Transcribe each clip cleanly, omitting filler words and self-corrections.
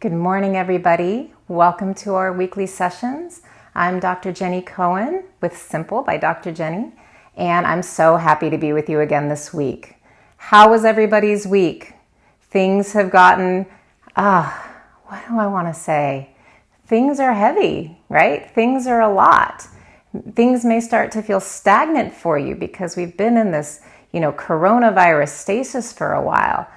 Good morning, everybody. Welcome to our weekly sessions. I'm Dr. Jenny Cohen with Simple by Dr. Jenny, and I'm so happy to be with you again this week. How was everybody's week? Things have gotten, what do I want to say? Things are heavy, right? Things are a lot. Things may start to feel stagnant for you because we've been in this, coronavirus stasis for a while.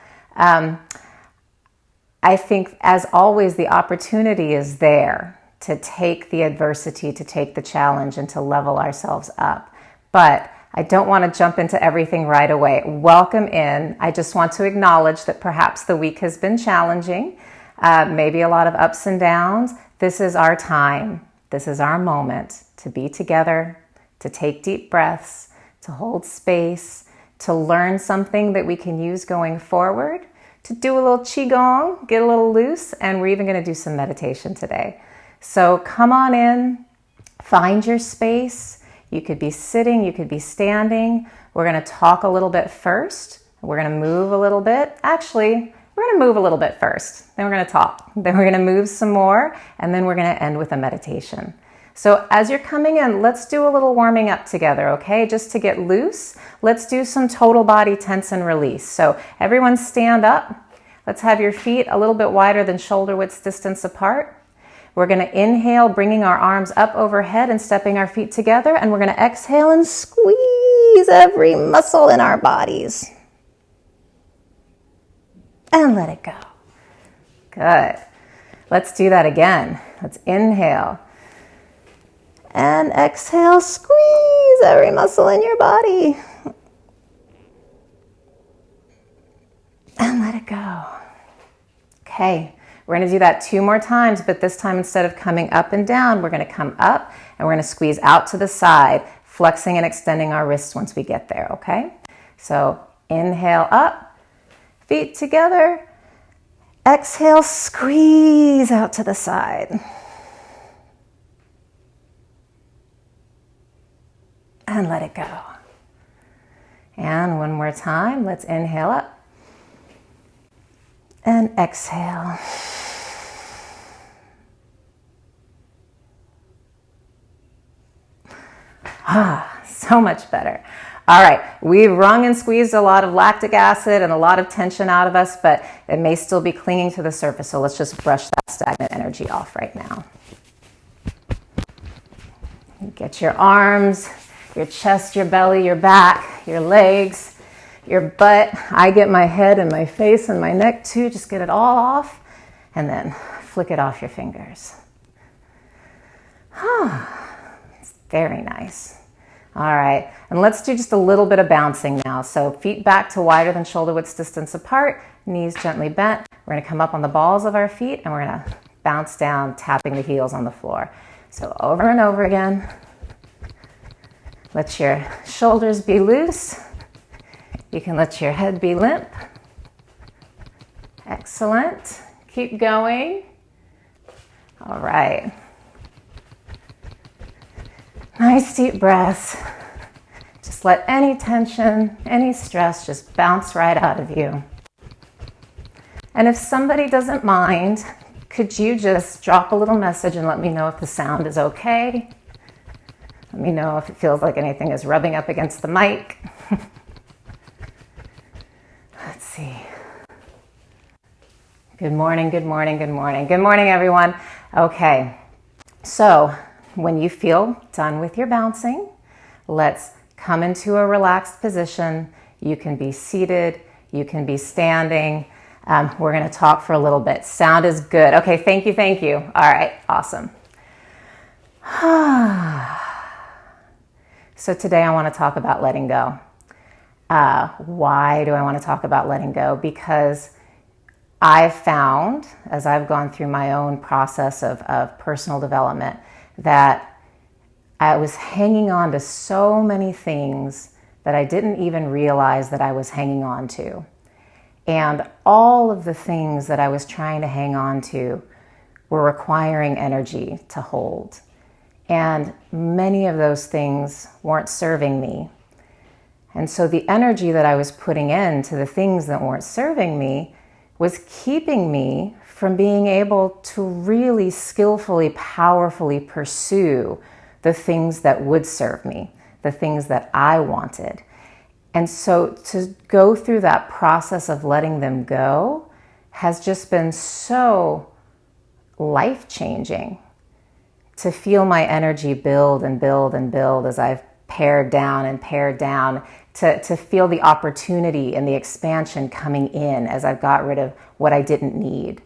I think, as always, the opportunity is there to take the adversity, to take the challenge, and to level ourselves up. But I don't want to jump into everything right away. Welcome in. I just want to acknowledge that perhaps the week has been challenging, maybe a lot of ups and downs. This is our time. This is our moment to be together, to take deep breaths, to hold space, to learn something that we can use going forward, to do a little Qigong, get a little loose, and we're even going to do some meditation today. So come on in, find your space. You could be sitting, you could be standing. We're going to talk a little bit first. We're going to move a little bit. Actually, we're going to move a little bit first. Then we're going to talk. Then we're going to move some more, and then we're going to end with a meditation. So as you're coming in, let's do a little warming up together, okay? Just to get loose, let's do some total body tense and release. So everyone stand up. Let's have your feet a little bit wider than shoulder width distance apart. We're going to inhale, bringing our arms up overhead and stepping our feet together. And we're going to exhale and squeeze every muscle in our bodies. And let it go. Good. Let's do that again. Let's inhale. And exhale, squeeze every muscle in your body. And let it go. Okay, we're going to do that 2 more times, but this time instead of coming up and down, we're going to come up and we're going to squeeze out to the side, flexing and extending our wrists once we get there, okay? So inhale up, feet together. Exhale, squeeze out to the side. And let it go. And one more time, let's inhale up and exhale. So much better. All right, we've wrung and squeezed a lot of lactic acid and a lot of tension out of us, but it may still be clinging to the surface, so let's just brush that stagnant energy off right now. Get your arms, your chest, your belly, your back, your legs, your butt. I get my head and my face and my neck too. Just get it all off and then flick it off your fingers. It's very nice. All right, and let's do just a little bit of bouncing now. So feet back to wider than shoulder width distance apart, knees gently bent. We're gonna come up on the balls of our feet and we're gonna bounce down, tapping the heels on the floor. So over and over again. Let your shoulders be loose. You can let your head be limp. Excellent. Keep going. All right. Nice deep breaths. Just let any tension, any stress just bounce right out of you. And if somebody doesn't mind, could you just drop a little message and let me know if the sound is okay? Let me know if it feels like anything is rubbing up against the mic. Let's see. Good morning, good morning, good morning. Good morning, everyone. Okay, so when you feel done with your bouncing, let's come into a relaxed position. You can be seated, you can be standing. We're going to talk for a little bit. Sound is good. Okay, thank you. All right, awesome. So today I want to talk about letting go. Why do I want to talk about letting go? Because I've found, as I've gone through my own process of personal development, that I was hanging on to so many things that I didn't even realize that I was hanging on to. And all of the things that I was trying to hang on to were requiring energy to hold. And many of those things weren't serving me. And so the energy that I was putting into the things that weren't serving me was keeping me from being able to really skillfully, powerfully pursue the things that would serve me, the things that I wanted. And so to go through that process of letting them go has just been so life-changing. To feel my energy build and build and build as I've pared down and pared down, to feel the opportunity and the expansion coming in as I've got rid of what I didn't need.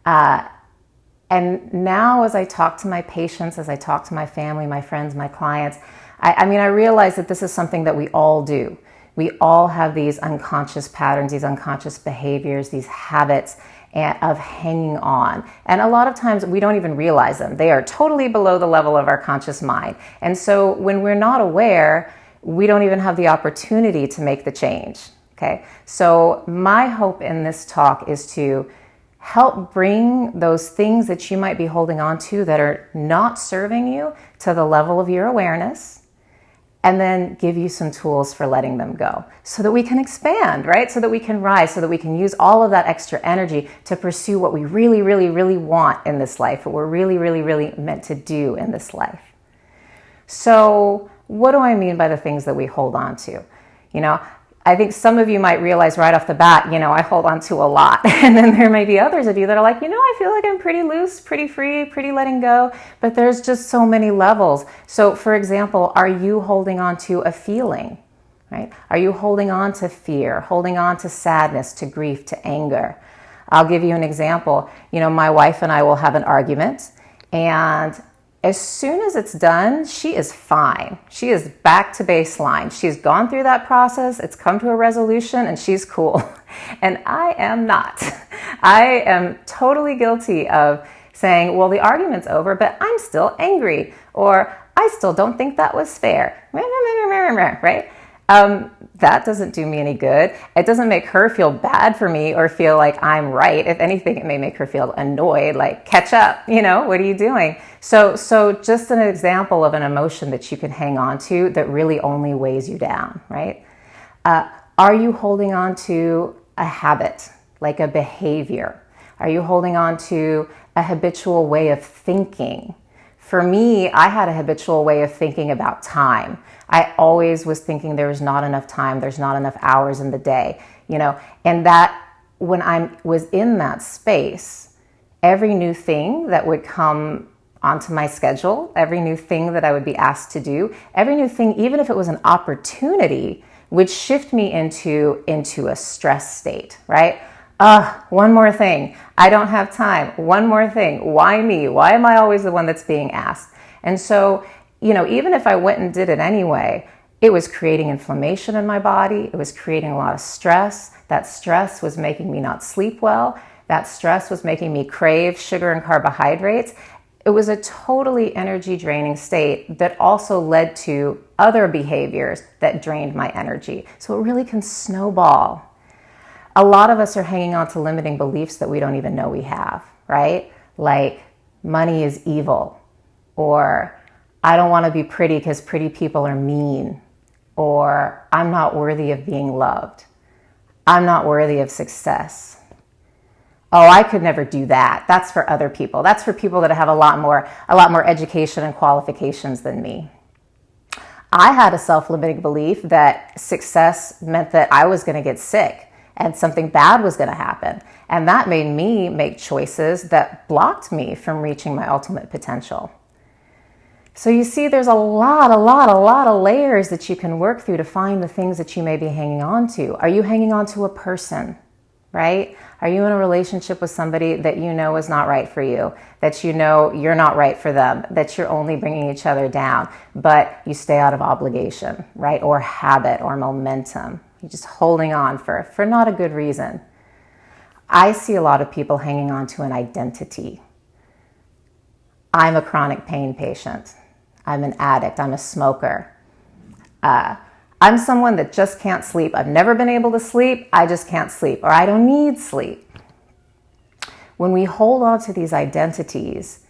And now as I talk to my patients, as I talk to my family, my friends, my clients, I realize that this is something that we all do. We all have these unconscious patterns, these unconscious behaviors, these habits of hanging on. And a lot of times we don't even realize them. They are totally below the level of our conscious mind. And so when we're not aware, we don't even have the opportunity to make the change. Okay? So my hope in this talk is to help bring those things that you might be holding on to that are not serving you to the level of your awareness, and then give you some tools for letting them go so that we can expand, right? So that we can rise, so that we can use all of that extra energy to pursue what we really, really, really want in this life, what we're really, really, really meant to do in this life. So what do I mean by the things that we hold on to? I think some of you might realize right off the bat, I hold on to a lot. And then there may be others of you that are like, I feel like I'm pretty loose, pretty free, pretty letting go. But there's just so many levels. So for example, are you holding on to a feeling, right? Are you holding on to fear, holding on to sadness, to grief, to anger? I'll give you an example. My wife and I will have an argument, and as soon as it's done, she is fine. She is back to baseline. She's gone through that process. It's come to a resolution and she's cool. And I am not. I am totally guilty of saying, well, the argument's over, but I'm still angry. Or I still don't think that was fair. Right? That doesn't do me any good. It doesn't make her feel bad for me or feel like I'm right. If anything, it may make her feel annoyed, like, catch up, what are you doing? So just an example of an emotion that you can hang on to that really only weighs you down, right? Are you holding on to a habit, like a behavior? Are you holding on to a habitual way of thinking? For me, I had a habitual way of thinking about time. I always was thinking there was not enough time, there's not enough hours in the day, and that when I was in that space, every new thing that would come onto my schedule, every new thing that I would be asked to do, every new thing, even if it was an opportunity, would shift me into a stress state, right? One more thing. I don't have time. One more thing. Why me? Why am I always the one that's being asked? And so, even if I went and did it anyway, it was creating inflammation in my body. It was creating a lot of stress. That stress was making me not sleep well. That stress was making me crave sugar and carbohydrates. It was a totally energy draining state that also led to other behaviors that drained my energy. So it really can snowball. A lot of us are hanging on to limiting beliefs that we don't even know we have, right? Like, money is evil, or I don't want to be pretty because pretty people are mean, or I'm not worthy of being loved. I'm not worthy of success. Oh, I could never do that. That's for other people. That's for people that have a lot more education and qualifications than me. I had a self-limiting belief that success meant that I was going to get sick and something bad was going to happen. And that made me make choices that blocked me from reaching my ultimate potential. So you see, there's a lot of layers that you can work through to find the things that you may be hanging on to. Are you hanging on to a person, right? Are you in a relationship with somebody that you know is not right for you, that you know you're not right for them, that you're only bringing each other down, but you stay out of obligation, right? Or habit or momentum. You're just holding on for not a good reason. I see a lot of people hanging on to an identity. I'm a chronic pain patient. I'm an addict. I'm a smoker. I'm someone that just can't sleep. I've never been able to sleep. I just can't sleep, or I don't need sleep. When we hold on to these identities,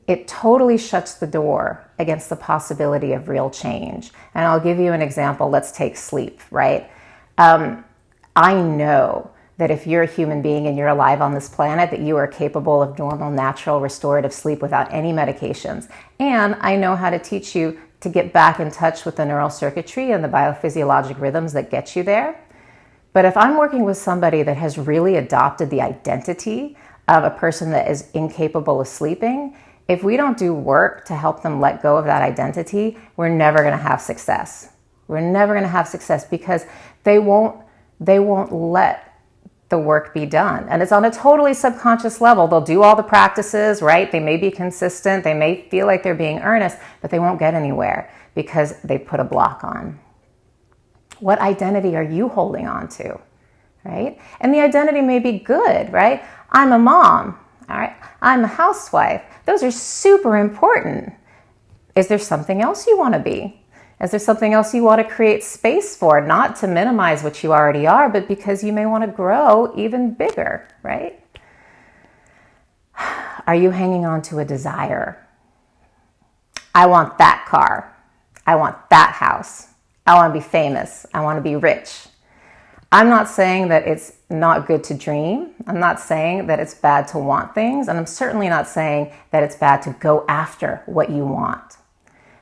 it totally shuts the door against the possibility of real change. And I'll give you an example. Let's take sleep, right? I know that if you're a human being and you're alive on this planet, that you are capable of normal, natural, restorative sleep without any medications. And I know how to teach you to get back in touch with the neural circuitry and the biophysiologic rhythms that get you there. But if I'm working with somebody that has really adopted the identity of a person that is incapable of sleeping, if we don't do work to help them let go of that identity, we're never going to have success. We're never going to have success because they won't let the work be done. And it's on a totally subconscious level. They'll do all the practices, right? They may be consistent. They may feel like they're being earnest, but they won't get anywhere because they put a block on. What identity are you holding on to, right? And the identity may be good, right? I'm a mom, all right? I'm a housewife. Those are super important. Is there something else you want to be? Is there something else you want to create space for? Not to minimize what you already are, but because you may want to grow even bigger, right? Are you hanging on to a desire? I want that car. I want that house. I want to be famous. I want to be rich. I'm not saying that it's not good to dream. I'm not saying that it's bad to want things. And I'm certainly not saying that it's bad to go after what you want.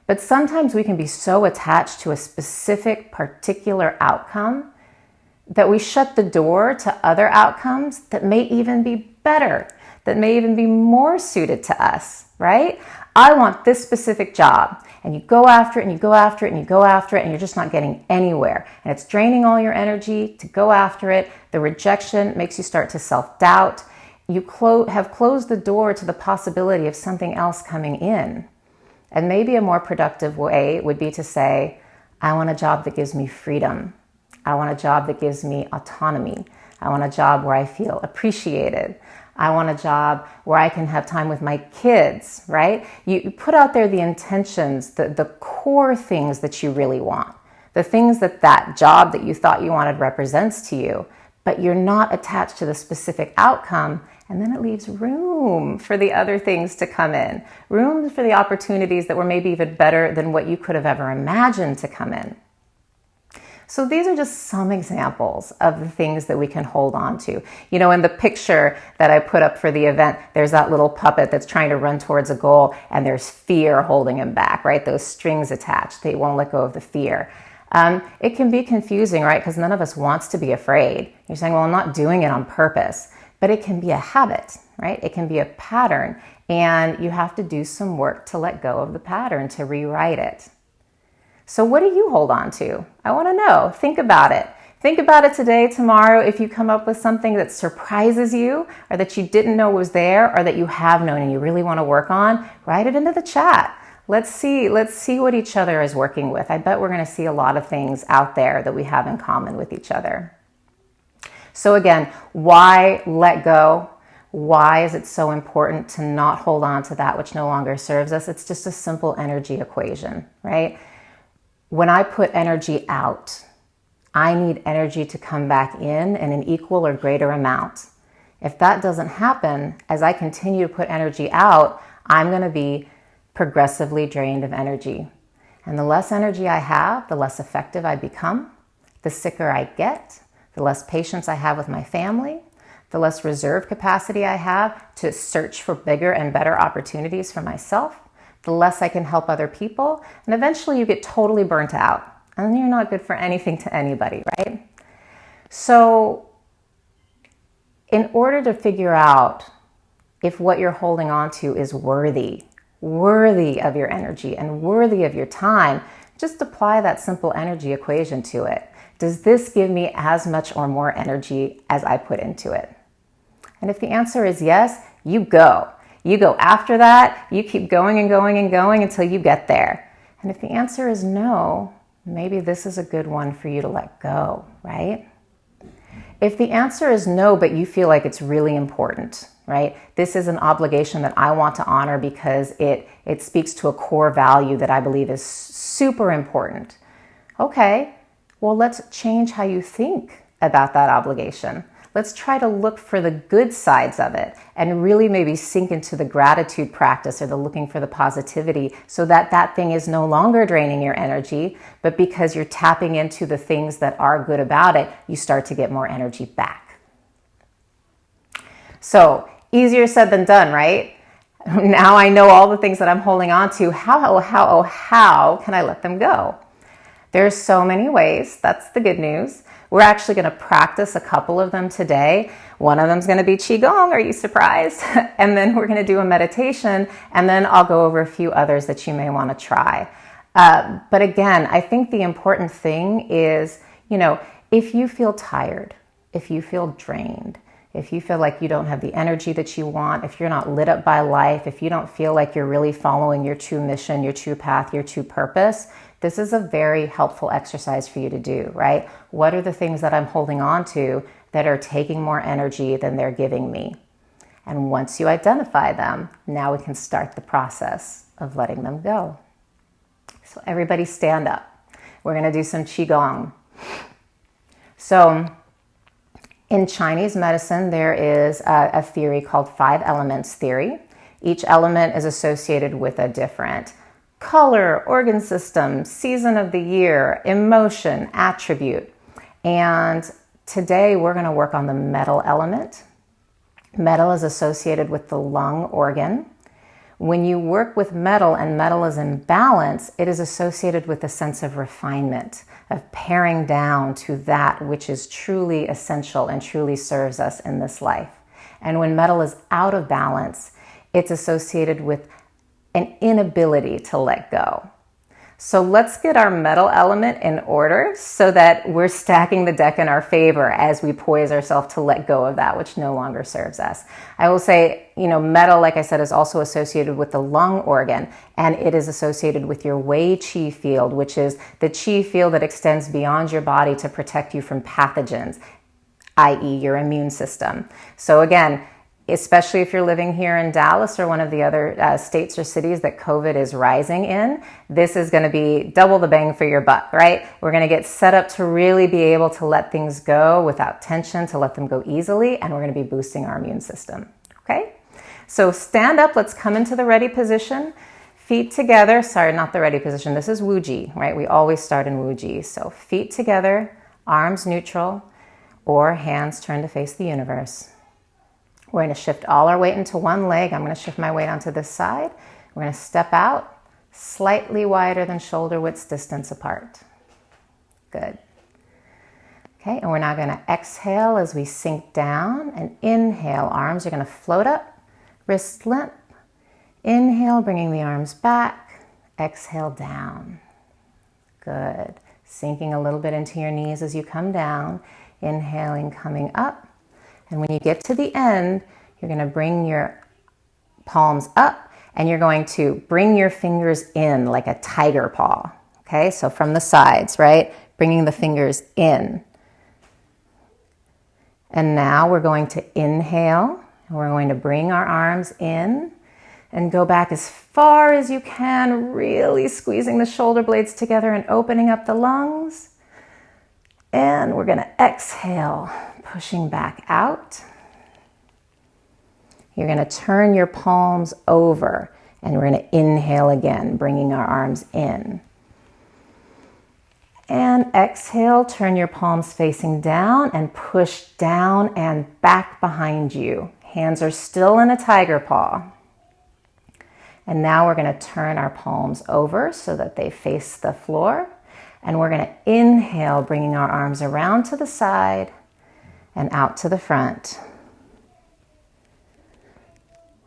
But sometimes we can be so attached to a specific particular outcome that we shut the door to other outcomes that may even be better, that may even be more suited to us, right? I want this specific job. And you go after it and you go after it and you go after it and you're just not getting anywhere. And it's draining all your energy to go after it. The rejection makes you start to self-doubt. You have closed the door to the possibility of something else coming in. And maybe a more productive way would be to say, I want a job that gives me freedom. I want a job that gives me autonomy. I want a job where I feel appreciated. I want a job where I can have time with my kids, right? You put out there the intentions, the core things that you really want, the things that job that you thought you wanted represents to you, but you're not attached to the specific outcome. And then it leaves room for the other things to come in, room for the opportunities that were maybe even better than what you could have ever imagined to come in. So these are just some examples of the things that we can hold on to. You know, in the picture that I put up for the event, there's that little puppet that's trying to run towards a goal and there's fear holding him back, right? Those strings attached, they won't let go of the fear. It can be confusing, right? Because none of us wants to be afraid. You're saying, well, I'm not doing it on purpose. But it can be a habit, right? It can be a pattern, and you have to do some work to let go of the pattern, to rewrite it. So what do you hold on to? I want to know. Think about it. Think about it today, tomorrow. If you come up with something that surprises you or that you didn't know was there or that you have known and you really want to work on, write it into the chat. Let's see what each other is working with. I bet we're going to see a lot of things out there that we have in common with each other. So again, why let go? Why is it so important to not hold on to that which no longer serves us? It's just a simple energy equation, right? When I put energy out, I need energy to come back in an equal or greater amount. If that doesn't happen, as I continue to put energy out, I'm going to be progressively drained of energy. And the less energy I have, the less effective I become, the sicker I get, the less patience I have with my family, the less reserve capacity I have to search for bigger and better opportunities for myself, the less I can help other people, and eventually you get totally burnt out, and then you're not good for anything to anybody, right? So in order to figure out if what you're holding on to is worthy of your energy and worthy of your time, just apply that simple energy equation to it. Does this give me as much or more energy as I put into it? And if the answer is yes, you go. You go after that. You keep going and going and going until you get there. And if the answer is no, maybe this is a good one for you to let go, right? If the answer is no, but you feel like it's really important, right? This is an obligation that I want to honor because it speaks to a core value that I believe is super important. Okay. Well, let's change how you think about that obligation. Let's try to look for the good sides of it and really maybe sink into the gratitude practice or the looking for the positivity so that that thing is no longer draining your energy, but because you're tapping into the things that are good about it, you start to get more energy back. So easier said than done, right? Now I know all the things that I'm holding on to. How can I let them go? There's so many ways. That's the good news. We're actually going to practice a couple of them today. One of them is going to be Qigong. Are you surprised? And then we're going to do a meditation, and then I'll go over a few others that you may want to try. But again, I think the important thing is, if you feel tired, if you feel drained, if you feel like you don't have the energy that you want, if you're not lit up by life, if you don't feel like you're really following your true mission, your true path, your true purpose, this is a very helpful exercise for you to do, right? What are the things that I'm holding on to that are taking more energy than they're giving me? And once you identify them, now we can start the process of letting them go. So everybody stand up. We're going to do some Qigong. So in Chinese medicine, there is a theory called 5 elements theory. Each element is associated with a different color, organ system, season of the year, emotion, attribute. And today we're going to work on the metal element. Metal is associated with the lung organ. When you work with metal and metal is in balance, it is associated with a sense of refinement, of paring down to that which is truly essential and truly serves us in this life. And when metal is out of balance, it's associated with an inability to let go. So let's get our metal element in order so that we're stacking the deck in our favor as we poise ourselves to let go of that which no longer serves us. I will say, metal, like I said, is also associated with the lung organ, and it is associated with your Wei Qi field, which is the Qi field that extends beyond your body to protect you from pathogens, i.e. your immune system. So again, especially if you're living here in Dallas or one of the other states or cities that COVID is rising in, this is going to be double the bang for your buck, right? We're going to get set up to really be able to let things go without tension, to let them go easily, and we're going to be boosting our immune system, okay? So stand up, let's come into the ready position. Feet together, sorry, not the ready position, this is Wuji, right? We always start in Wuji. So feet together, arms neutral, or hands turned to face the universe. We're going to shift all our weight into one leg. I'm going to shift my weight onto this side. We're going to step out slightly wider than shoulder width distance apart. Good. Okay, and we're now going to exhale as we sink down and inhale. Arms are going to float up, wrists limp. Inhale, bringing the arms back. Exhale down. Good. Sinking a little bit into your knees as you come down. Inhaling, coming up. And when you get to the end, you're going to bring your palms up and you're going to bring your fingers in like a tiger paw. Okay, so from the sides, right? Bringing the fingers in. And now we're going to inhale. And we're going to bring our arms in and go back as far as you can, really squeezing the shoulder blades together and opening up the lungs. And we're going to exhale, pushing back out. You're going to turn your palms over and we're going to inhale again, bringing our arms in. And exhale, turn your palms facing down and push down and back behind you. Hands are still in a tiger paw. And now we're going to turn our palms over so that they face the floor. And we're going to inhale, bringing our arms around to the side and out to the front.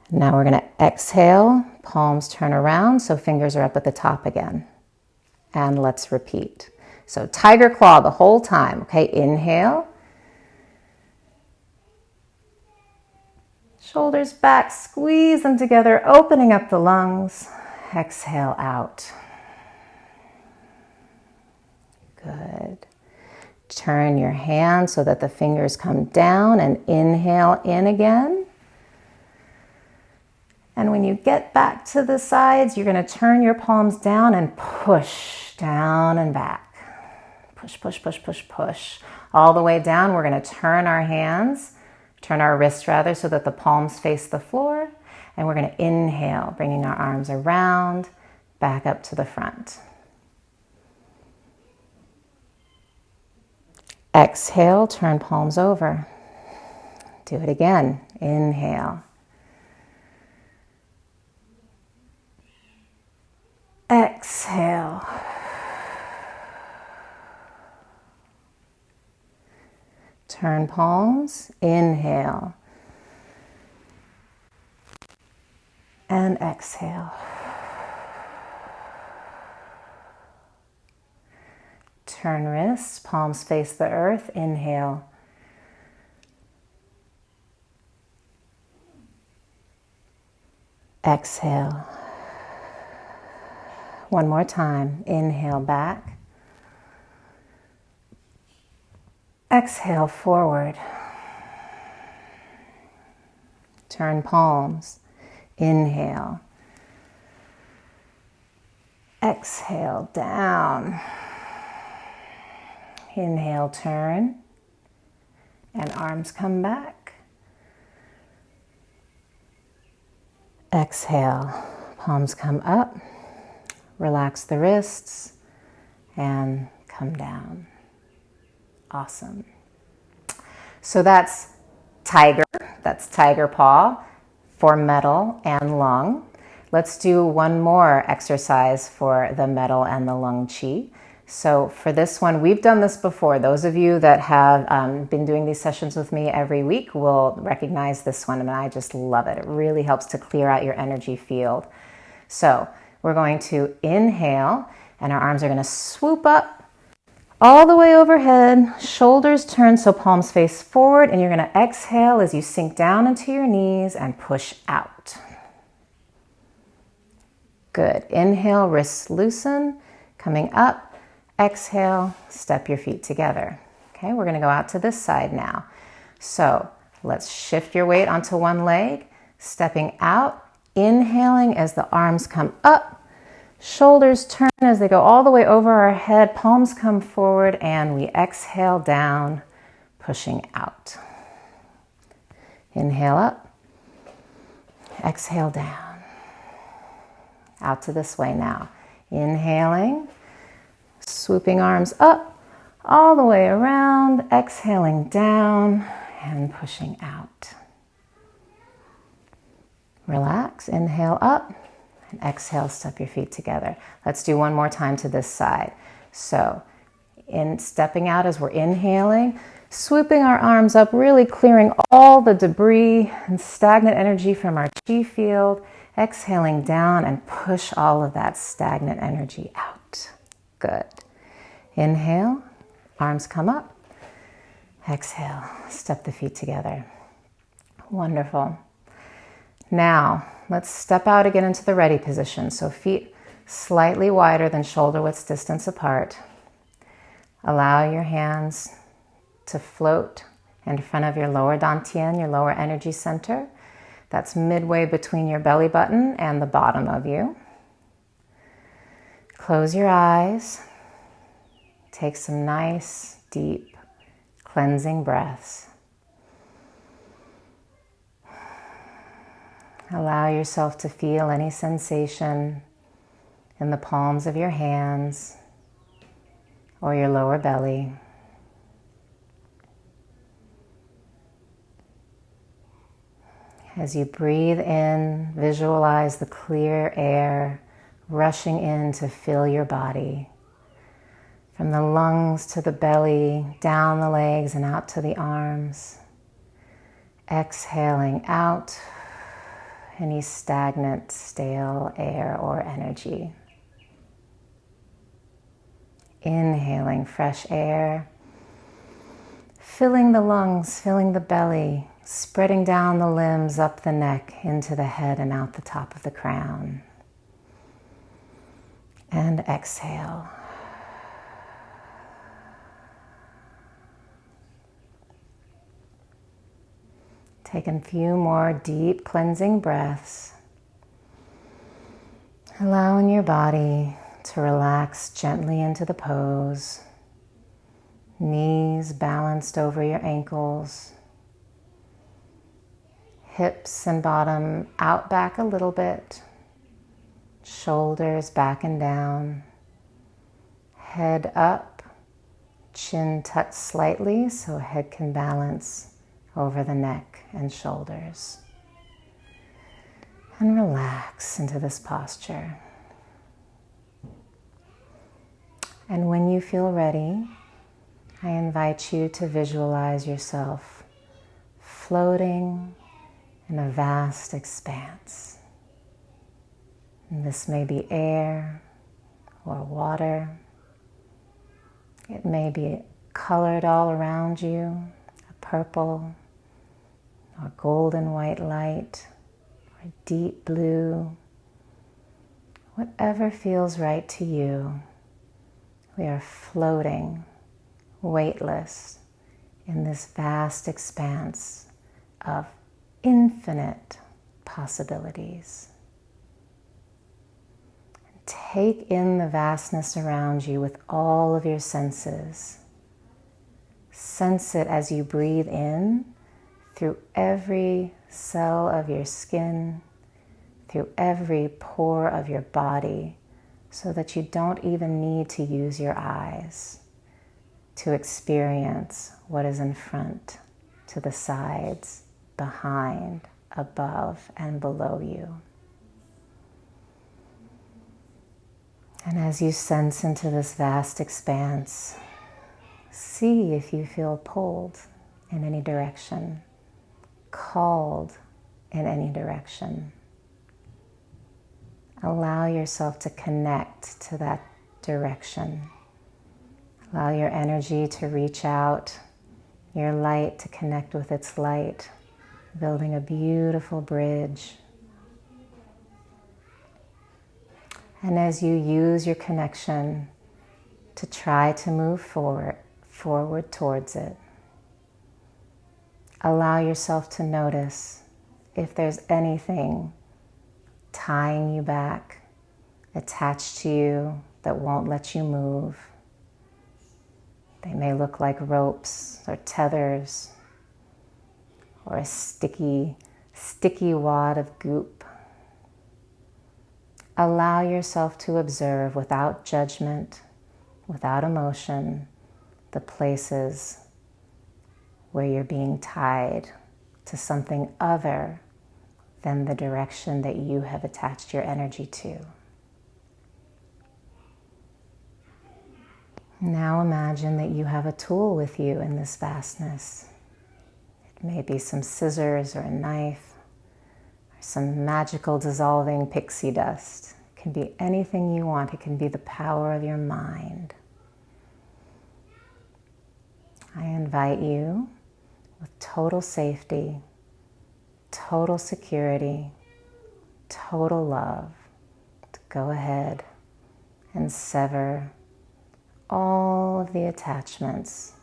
Now we're going to exhale, palms turn around so fingers are up at the top again. And let's repeat. So tiger claw the whole time, okay? Inhale. Shoulders back, squeeze them together, opening up the lungs. Exhale out. Good. Turn your hands so that the fingers come down and inhale in again. And when you get back to the sides, you're going to turn your palms down and push down and back. Push, push, push, push, push. All the way down, we're going to turn our wrists rather, so that the palms face the floor. And we're going to inhale, bringing our arms around, back up to the front. Exhale, turn palms over. Do it again. Inhale. Exhale. Turn palms. Inhale. And exhale. Turn wrists, palms face the earth. Inhale. Exhale. One more time. Inhale back. Exhale forward. Turn palms. Inhale. Exhale down. Inhale, turn. And arms come back. Exhale, palms come up. Relax the wrists and come down. Awesome. So that's tiger paw for metal and lung. Let's do one more exercise for the metal and the lung chi. So for this one, we've done this before. Those of you that have been doing these sessions with me every week will recognize this one, and I just love it. It really helps to clear out your energy field. So we're going to inhale, and our arms are going to swoop up all the way overhead, shoulders turn so palms face forward, and you're going to exhale as you sink down into your knees and push out. Good. Inhale, wrists loosen, coming up. Exhale, step your feet together. Okay, we're going to go out to this side now. So let's shift your weight onto one leg, stepping out, inhaling as the arms come up, shoulders turn as they go all the way over our head, palms come forward, and we exhale down, pushing out. Inhale up, exhale down. Out to this way now. Inhaling, swooping arms up, all the way around, exhaling down and pushing out. Relax, inhale up, and exhale, step your feet together. Let's do one more time to this side. So, in stepping out as we're inhaling, swooping our arms up, really clearing all the debris and stagnant energy from our chi field, exhaling down and push all of that stagnant energy out. Good. Inhale, arms come up. Exhale, step the feet together. Wonderful. Now, let's step out again into the ready position. So feet slightly wider than shoulder width distance apart. Allow your hands to float in front of your lower dantian, your lower energy center. That's midway between your belly button and the bottom of you. Close your eyes. Take some nice, deep, cleansing breaths. Allow yourself to feel any sensation in the palms of your hands or your lower belly. As you breathe in, visualize the clear air rushing in to fill your body. From the lungs to the belly, down the legs and out to the arms. Exhaling out any stagnant, stale air or energy. Inhaling fresh air, filling the lungs, filling the belly, spreading down the limbs, up the neck, into the head and out the top of the crown. And exhale. Take a few more deep cleansing breaths, allowing your body to relax gently into the pose, knees balanced over your ankles, hips and bottom out back a little bit, shoulders back and down, head up, chin tucked slightly so head can balance over the neck and shoulders. And relax into this posture. And when you feel ready, I invite you to visualize yourself floating in a vast expanse. And this may be air or water. It may be colored all around you, a purple or golden white light, or deep blue. Whatever feels right to you, we are floating, weightless, in this vast expanse of infinite possibilities. Take in the vastness around you with all of your senses. Sense it as you breathe in through every cell of your skin, through every pore of your body, so that you don't even need to use your eyes to experience what is in front, to the sides, behind, above, and below you. And as you sense into this vast expanse, see if you feel pulled in any direction, called in any direction. Allow yourself to connect to that direction. Allow your energy to reach out, your light to connect with its light, building a beautiful bridge. And as you use your connection to try to move forward towards it, allow yourself to notice if there's anything tying you back, attached to you that won't let you move. They may look like ropes or tethers or a sticky wad of goop. Allow yourself to observe without judgment, without emotion, the places where you're being tied to something other than the direction that you have attached your energy to. Now imagine that you have a tool with you in this vastness. It may be some scissors or a knife, or some magical dissolving pixie dust. It can be anything you want. It can be the power of your mind. I invite you, with total safety, total security, total love, to go ahead and sever all of the attachments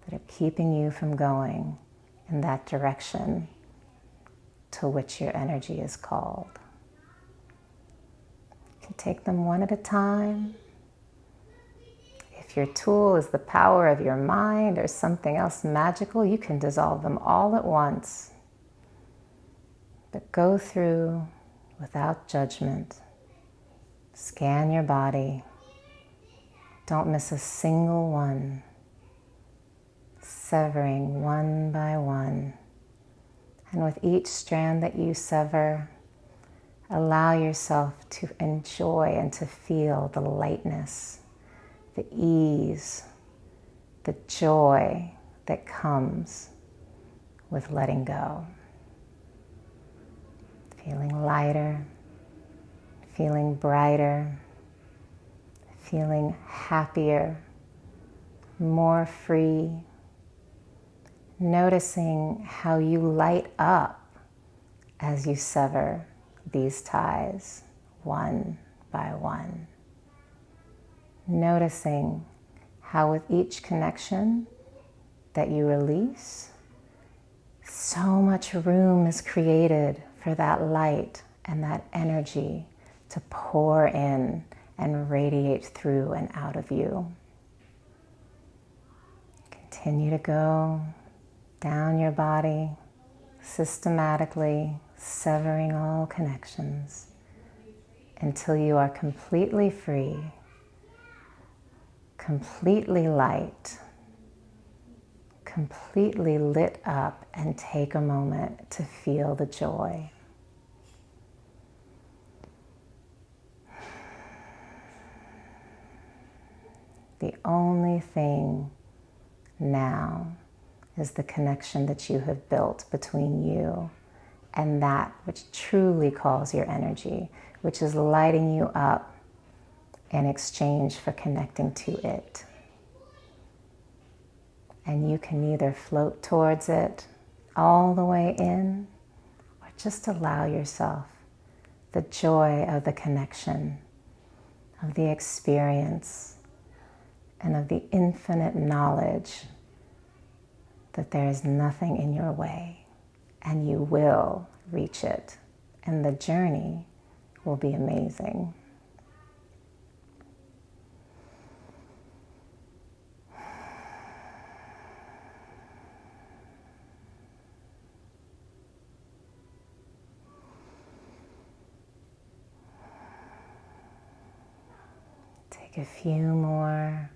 that are keeping you from going in that direction to which your energy is called. You can take them one at a time. If your tool is the power of your mind or something else magical, you can dissolve them all at once. But go through without judgment. Scan your body. Don't miss a single one. Severing one by one. And with each strand that you sever, allow yourself to enjoy and to feel the lightness, the ease, the joy that comes with letting go. Feeling lighter, feeling brighter, feeling happier, more free, noticing how you light up as you sever these ties one by one. Noticing how with each connection that you release, so much room is created for that light and that energy to pour in and radiate through and out of you. Continue to go down your body, systematically severing all connections until you are completely free, completely light, completely lit up, and take a moment to feel the joy. The only thing now is the connection that you have built between you and that which truly calls your energy, which is lighting you up in exchange for connecting to it. And you can either float towards it all the way in, or just allow yourself the joy of the connection, of the experience, and of the infinite knowledge that there is nothing in your way, and you will reach it, and the journey will be amazing. Take a few more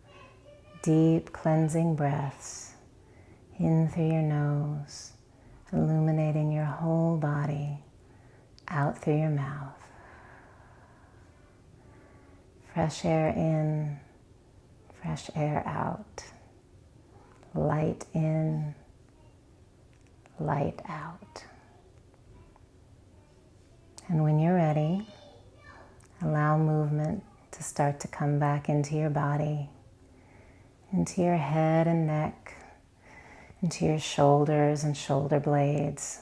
deep cleansing breaths in through your nose, illuminating your whole body, out through your mouth. Fresh air in, fresh air out. Light in, light out. And when you're ready, allow movement to start to come back into your body, into your head and neck, into your shoulders and shoulder blades,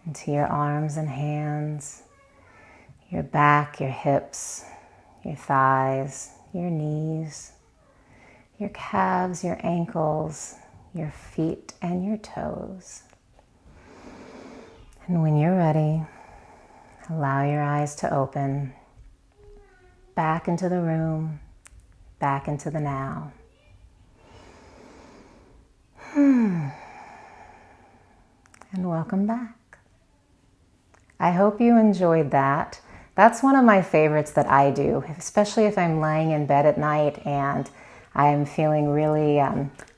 into your arms and hands, your back, your hips, your thighs, your knees, your calves, your ankles, your feet, and your toes. And when you're ready, allow your eyes to open, back into the room, back into the now. And welcome back. I hope you enjoyed that. That's one of my favorites that I do, especially if I'm lying in bed at night and I'm feeling really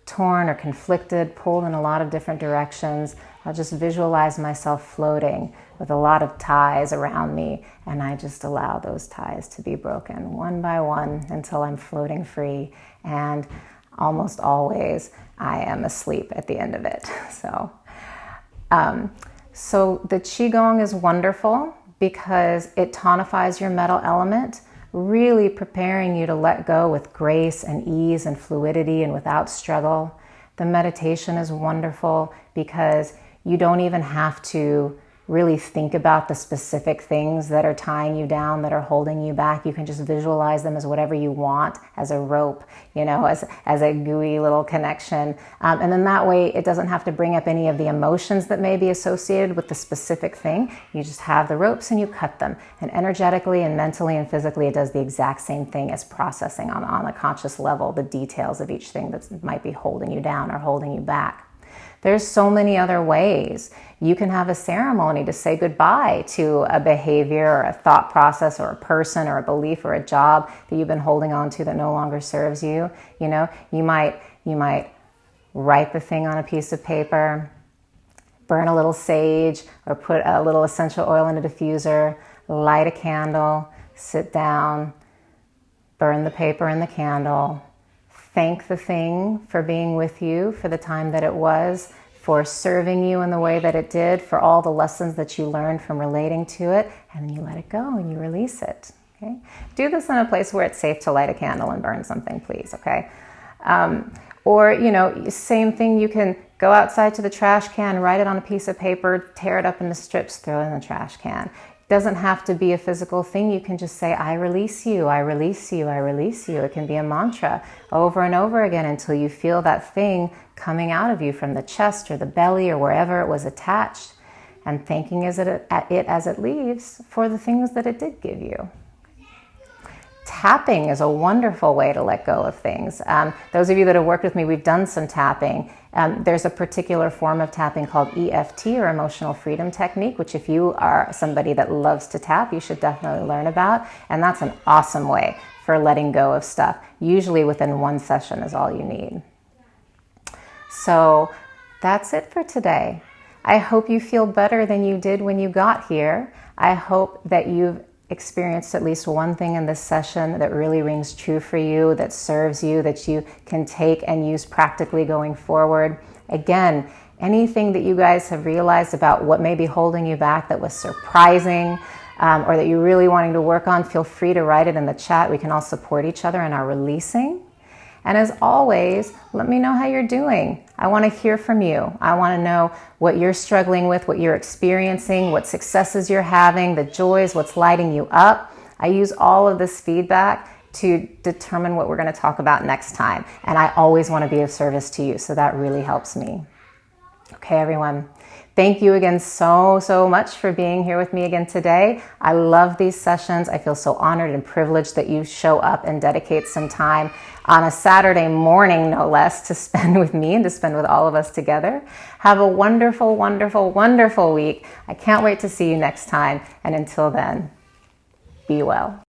torn or conflicted, pulled in a lot of different directions. I'll just visualize myself floating with a lot of ties around me, and I just allow those ties to be broken one by one until I'm floating free, and almost always I am asleep at the end of it. So the Qigong is wonderful because it tonifies your metal element, really preparing you to let go with grace and ease and fluidity and without struggle. The meditation is wonderful because you don't even have to really think about the specific things that are tying you down, that are holding you back. You can just visualize them as whatever you want, as a rope, as a gooey little connection. And then that way it doesn't have to bring up any of the emotions that may be associated with the specific thing. You just have the ropes and you cut them. And energetically and mentally and physically, it does the exact same thing as processing on a conscious level, the details of each thing that might be holding you down or holding you back. There's so many other ways. You can have a ceremony to say goodbye to a behavior or a thought process or a person or a belief or a job that you've been holding on to that no longer serves you. You might write the thing on a piece of paper, burn a little sage or put a little essential oil in a diffuser, light a candle, sit down, burn the paper and the candle. Thank the thing for being with you for the time that it was, for serving you in the way that it did, for all the lessons that you learned from relating to it, and then you let it go and you release it. Okay? Do this in a place where it's safe to light a candle and burn something, please. Okay? Same thing, you can go outside to the trash can, write it on a piece of paper, tear it up into strips, throw it in the trash can. Doesn't have to be a physical thing. You can just say, I release you, I release you, I release you. It can be a mantra over and over again until you feel that thing coming out of you from the chest or the belly or wherever it was attached, and thanking it as it leaves for the things that it did give you. Tapping is a wonderful way to let go of things. Those of you that have worked with me, we've done some tapping. There's a particular form of tapping called EFT, or Emotional Freedom Technique, which if you are somebody that loves to tap, you should definitely learn about. And that's an awesome way for letting go of stuff. Usually within one session is all you need. So that's it for today. I hope you feel better than you did when you got here. I hope that you've experienced at least one thing in this session that really rings true for you, that serves you, that you can take and use practically going forward. Again, anything that you guys have realized about what may be holding you back that was surprising, or that you're really wanting to work on, feel free to write it in the chat. We can all support each other in our releasing. And as always, let me know how you're doing. I want to hear from you. I want to know what you're struggling with, what you're experiencing, what successes you're having, the joys, what's lighting you up. I use all of this feedback to determine what we're going to talk about next time. And I always want to be of service to you, so that really helps me. Okay, everyone. Thank you again so much for being here with me again today. I love these sessions. I feel so honored and privileged that you show up and dedicate some time on a Saturday morning, no less, to spend with me and to spend with all of us together. Have a wonderful, wonderful, wonderful week. I can't wait to see you next time. And until then, be well.